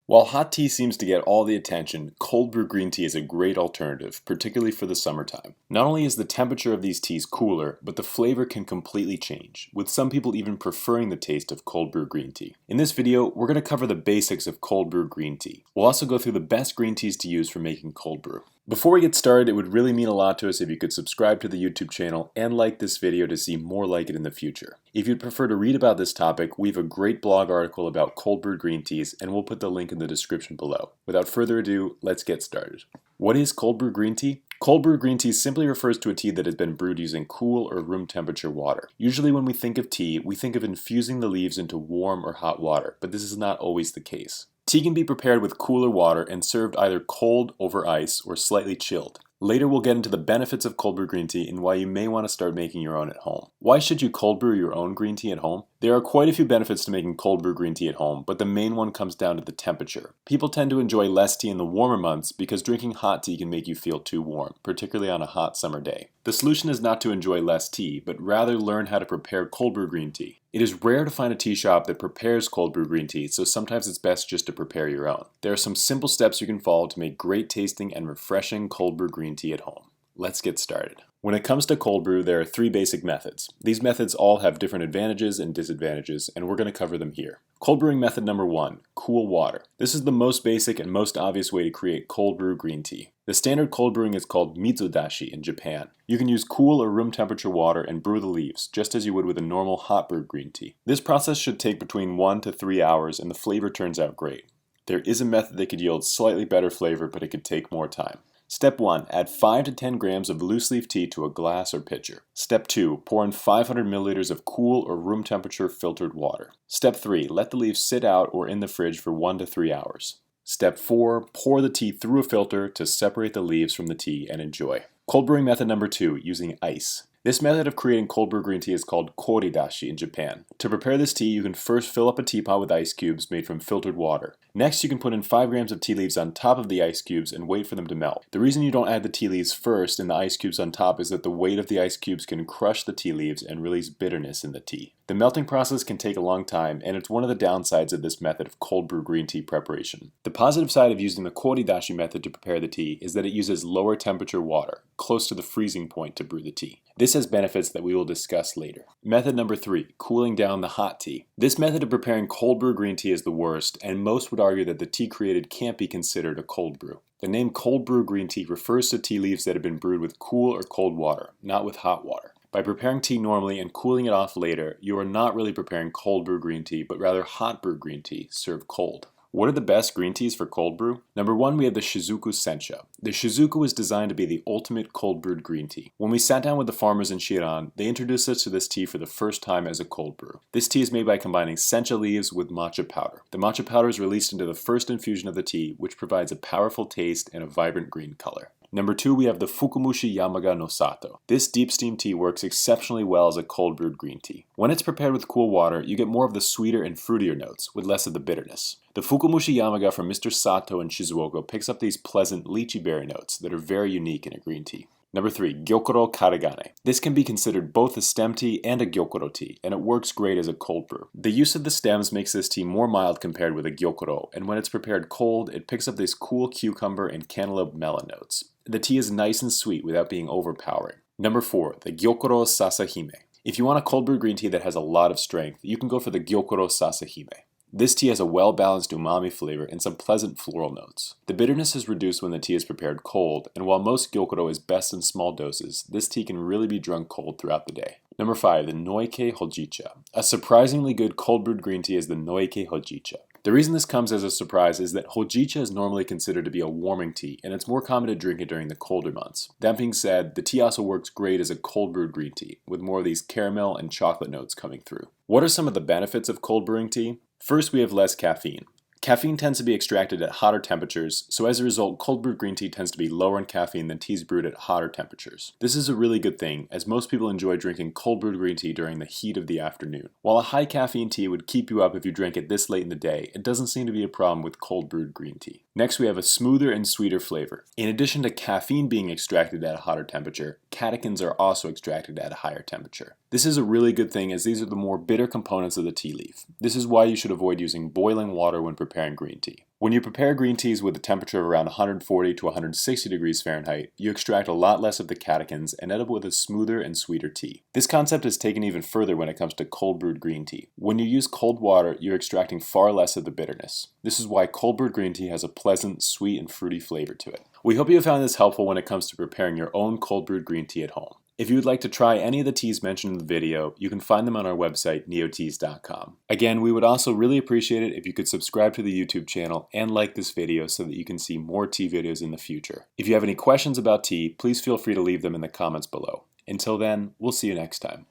While hot tea seems to get all the attention, cold brew green tea is a great alternative, particularly for the summertime. Not only is the temperature of these teas cooler, but the flavor can completely change, with some people even preferring the taste of cold brew green tea. In this video, we're going to cover the basics of cold brew green tea. We'll also go through the best green teas to use for making cold brew. Before we get started, it would really mean a lot to us if you could subscribe to the YouTube channel and like this video to see more like it in the future. If you'd prefer to read about this topic, we have a great blog article about cold brew green teas, and we'll put the link in the description below. Without further ado, let's get started. What is cold brew green tea? Cold brew green tea simply refers to a tea that has been brewed using cool or room temperature water. Usually when we think of tea, we think of infusing the leaves into warm or hot water, but this is not always the case. Tea can be prepared with cooler water and served either cold over ice or slightly chilled. Later we'll get into the benefits of cold brew green tea and why you may want to start making your own at home. Why should you cold brew your own green tea at home? There are quite a few benefits to making cold brew green tea at home, but the main one comes down to the temperature. People tend to enjoy less tea in the warmer months because drinking hot tea can make you feel too warm, particularly on a hot summer day. The solution is not to enjoy less tea, but rather learn how to prepare cold brew green tea. It is rare to find a tea shop that prepares cold brew green tea, so sometimes it's best just to prepare your own. There are some simple steps you can follow to make great tasting and refreshing cold brew green tea at home. Let's get started. When it comes to cold brew, there are three basic methods. These methods all have different advantages and disadvantages, and we're going to cover them here. Cold brewing method number 1, cool water. This is the most basic and most obvious way to create cold brew green tea. The standard cold brewing is called mitsudashi in Japan. You can use cool or room temperature water and brew the leaves, just as you would with a normal hot brewed green tea. This process should take between 1 to 3 hours and the flavor turns out great. There is a method that could yield slightly better flavor, but it could take more time. Step 1. Add 5 to 10 grams of loose leaf tea to a glass or pitcher. Step 2. Pour in 500 milliliters of cool or room temperature filtered water. Step 3. Let the leaves sit out or in the fridge for 1 to 3 hours. Step 4. Pour the tea through a filter to separate the leaves from the tea and enjoy. Cold brewing method number 2, using ice. This method of creating cold brew green tea is called koridashi in Japan. To prepare this tea, you can first fill up a teapot with ice cubes made from filtered water. Next, you can put in 5 grams of tea leaves on top of the ice cubes and wait for them to melt. The reason you don't add the tea leaves first and the ice cubes on top is that the weight of the ice cubes can crush the tea leaves and release bitterness in the tea. The melting process can take a long time, and it's one of the downsides of this method of cold brew green tea preparation. The positive side of using the koridashi method to prepare the tea is that it uses lower temperature water, close to the freezing point to brew the tea. This has benefits that we will discuss later. Method number 3, cooling down the hot tea. This method of preparing cold brew green tea is the worst, and most would argue that the tea created can't be considered a cold brew. The name cold brew green tea refers to tea leaves that have been brewed with cool or cold water, not with hot water. By preparing tea normally and cooling it off later, you are not really preparing cold brew green tea, but rather hot brew green tea, served cold. What are the best green teas for cold brew? Number 1, we have the Shizuku Sencha. The Shizuku was designed to be the ultimate cold brewed green tea. When we sat down with the farmers in Shiran, they introduced us to this tea for the first time as a cold brew. This tea is made by combining sencha leaves with matcha powder. The matcha powder is released into the first infusion of the tea, which provides a powerful taste and a vibrant green color. Number 2, we have the Fukumushi Yamaga no Sato. This deep steam tea works exceptionally well as a cold brewed green tea. When it's prepared with cool water, you get more of the sweeter and fruitier notes, with less of the bitterness. The Fukumushi Yamaga from Mr. Sato in Shizuoka picks up these pleasant lychee berry notes that are very unique in a green tea. Number 3, Gyokuro Karagane. This can be considered both a stem tea and a gyokuro tea, and it works great as a cold brew. The use of the stems makes this tea more mild compared with a gyokuro, and when it's prepared cold, it picks up these cool cucumber and cantaloupe melon notes. The tea is nice and sweet without being overpowering. Number 4, the Gyokuro Sasahime. If you want a cold brew green tea that has a lot of strength, you can go for the Gyokuro Sasahime. This tea has a well-balanced umami flavor and some pleasant floral notes. The bitterness is reduced when the tea is prepared cold, and while most gyokuro is best in small doses, this tea can really be drunk cold throughout the day. Number 5, the Noike Hojicha. A surprisingly good cold brewed green tea is the Noike Hojicha. The reason this comes as a surprise is that Hojicha is normally considered to be a warming tea, and it's more common to drink it during the colder months. That being said, the tea also works great as a cold brewed green tea, with more of these caramel and chocolate notes coming through. What are some of the benefits of cold brewing tea? First, we have less caffeine. Caffeine tends to be extracted at hotter temperatures, so as a result, cold brewed green tea tends to be lower in caffeine than teas brewed at hotter temperatures. This is a really good thing, as most people enjoy drinking cold brewed green tea during the heat of the afternoon. While a high caffeine tea would keep you up if you drank it this late in the day, it doesn't seem to be a problem with cold brewed green tea. Next, we have a smoother and sweeter flavor. In addition to caffeine being extracted at a hotter temperature, catechins are also extracted at a higher temperature. This is a really good thing, as these are the more bitter components of the tea leaf. This is why you should avoid using boiling water when preparing green tea. When you prepare green teas with a temperature of around 140 to 160 degrees Fahrenheit, you extract a lot less of the catechins and end up with a smoother and sweeter tea. This concept is taken even further when it comes to cold brewed green tea. When you use cold water, you're extracting far less of the bitterness. This is why cold brewed green tea has a pleasant, sweet, and fruity flavor to it. We hope you have found this helpful when it comes to preparing your own cold brewed green tea at home. If you would like to try any of the teas mentioned in the video, you can find them on our website, neoteas.com. Again, we would also really appreciate it if you could subscribe to the YouTube channel and like this video so that you can see more tea videos in the future. If you have any questions about tea, please feel free to leave them in the comments below. Until then, we'll see you next time.